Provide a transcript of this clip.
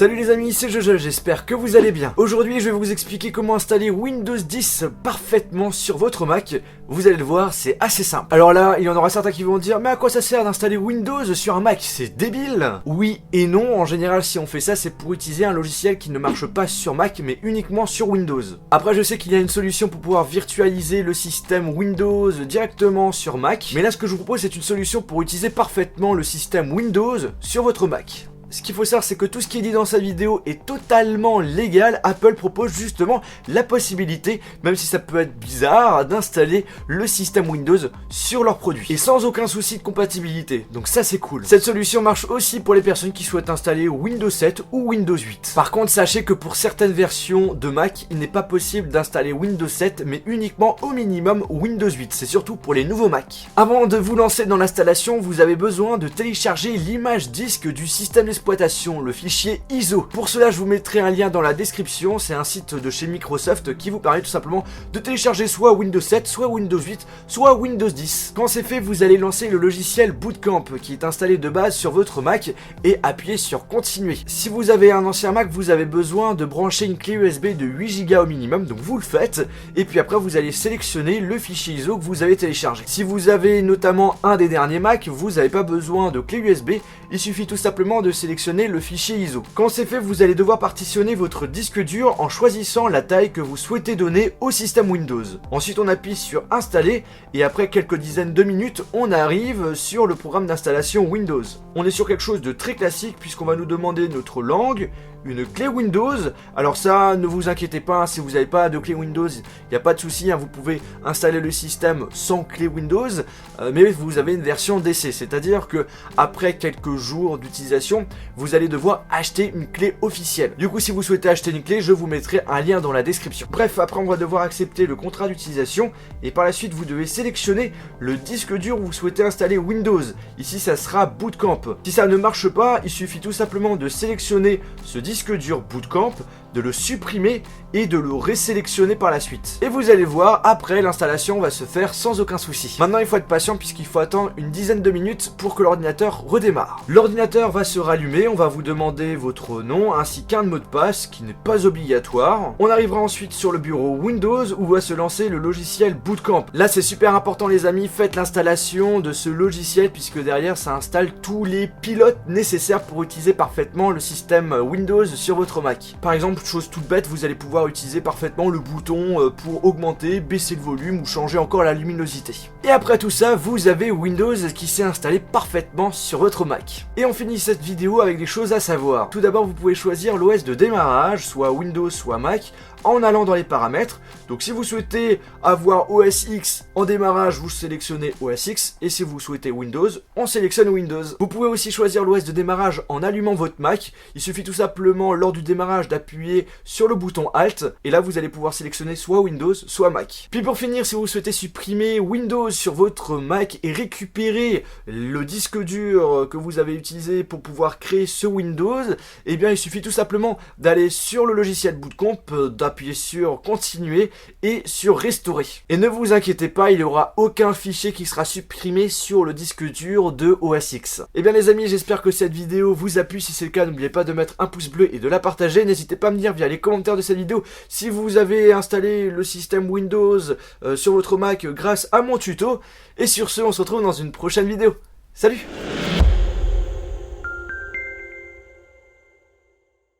Salut les amis, c'est Jojo, j'espère que vous allez bien. Aujourd'hui, je vais vous expliquer comment installer Windows 10 parfaitement sur votre Mac. Vous allez le voir, c'est assez simple. Alors là, il y en aura certains qui vont dire, mais à quoi ça sert d'installer Windows sur un Mac? C'est débile. Oui et non, en général, si on fait ça, c'est pour utiliser un logiciel qui ne marche pas sur Mac, mais uniquement sur Windows. Après, je sais qu'il y a une solution pour pouvoir virtualiser le système Windows directement sur Mac, mais là, ce que je vous propose, c'est une solution pour utiliser parfaitement le système Windows sur votre Mac. Ce qu'il faut savoir, c'est que tout ce qui est dit dans sa vidéo est totalement légal. Apple propose justement la possibilité, même si ça peut être bizarre, d'installer le système Windows sur leurs produits. Et sans aucun souci de compatibilité. Donc ça, c'est cool. Cette solution marche aussi pour les personnes qui souhaitent installer Windows 7 ou Windows 8. Par contre, sachez que pour certaines versions de Mac, il n'est pas possible d'installer Windows 7, mais uniquement au minimum Windows 8. C'est surtout pour les nouveaux Mac. Avant de vous lancer dans l'installation, vous avez besoin de télécharger l'image disque du système d'exploitation, le fichier ISO. Pour cela, je vous mettrai un lien dans la description. C'est un site de chez Microsoft qui vous permet tout simplement de télécharger soit Windows 7, soit Windows 8, soit Windows 10. Quand c'est fait, vous allez lancer le logiciel Bootcamp qui est installé de base sur votre Mac et appuyer sur continuer. Si vous avez un ancien Mac, vous avez besoin de brancher une clé USB de 8 Go au minimum, donc vous le faites. Et puis après, vous allez sélectionner le fichier ISO que vous avez téléchargé. Si vous avez notamment un des derniers Mac, vous n'avez pas besoin de clé USB. Il suffit tout simplement de sélectionner le fichier ISO. Quand c'est fait, vous allez devoir partitionner votre disque dur en choisissant la taille que vous souhaitez donner au système Windows. Ensuite, on appuie sur installer et après quelques dizaines de minutes, on arrive sur le programme d'installation Windows. On est sur quelque chose de très classique puisqu'on va nous demander notre langue, une clé Windows. Alors ça, ne vous inquiétez pas, si vous n'avez pas de clé Windows, il n'y a pas de souci, vous pouvez installer le système sans clé Windows, mais vous avez une version d'essai, c'est-à-dire que après quelques jours d'utilisation, vous allez devoir acheter une clé officielle. Du coup, si vous souhaitez acheter une clé, je vous mettrai un lien dans la description. Bref, après on va devoir accepter le contrat d'utilisation et par la suite, vous devez sélectionner le disque dur où vous souhaitez installer Windows. Ici, ça sera Bootcamp. Si ça ne marche pas, il suffit tout simplement de sélectionner ce disque dur Bootcamp, de le supprimer et de le résélectionner par la suite. Et vous allez voir, après l'installation va se faire sans aucun souci. Maintenant, il faut être patient puisqu'il faut attendre une dizaine de minutes pour que l'ordinateur redémarre. L'ordinateur va se rallumer, on va vous demander votre nom ainsi qu'un mot de passe qui n'est pas obligatoire. On arrivera ensuite sur le bureau Windows où va se lancer le logiciel Bootcamp. Là, c'est super important les amis, faites l'installation de ce logiciel puisque derrière ça installe tous les pilotes nécessaires pour utiliser parfaitement le système Windows sur votre Mac. Par exemple, chose toute bête, vous allez pouvoir utiliser parfaitement le bouton pour augmenter, baisser le volume ou changer encore la luminosité. Et après tout ça, vous avez Windows qui s'est installé parfaitement sur votre Mac. Et on finit cette vidéo avec des choses à savoir. Tout d'abord, vous pouvez choisir l'OS de démarrage, soit Windows, soit Mac, en allant dans les paramètres. Donc si vous souhaitez avoir OS X en démarrage, vous sélectionnez OS X, et si vous souhaitez Windows, on sélectionne Windows. Vous pouvez aussi choisir l'OS de démarrage en allumant votre Mac. Il suffit tout simplement lors du démarrage d'appuyer sur le bouton Alt, et là vous allez pouvoir sélectionner soit Windows, soit Mac. Puis pour finir, si vous souhaitez supprimer Windows sur votre Mac et récupérer le disque dur que vous avez utilisé pour pouvoir créer ce Windows, eh bien il suffit tout simplement d'aller sur le logiciel Bootcamp, d'appuyer sur continuer et sur restaurer. Et ne vous inquiétez pas, il n'y aura aucun fichier qui sera supprimé sur le disque dur de OS X. Et bien les amis, j'espère que cette vidéo vous a plu. Si c'est le cas, n'oubliez pas de mettre un pouce bleu et de la partager. N'hésitez pas à me dire via les commentaires de cette vidéo si vous avez installé le système Windows sur votre Mac grâce à mon tuto. Et sur ce, on se retrouve dans une prochaine vidéo. Salut!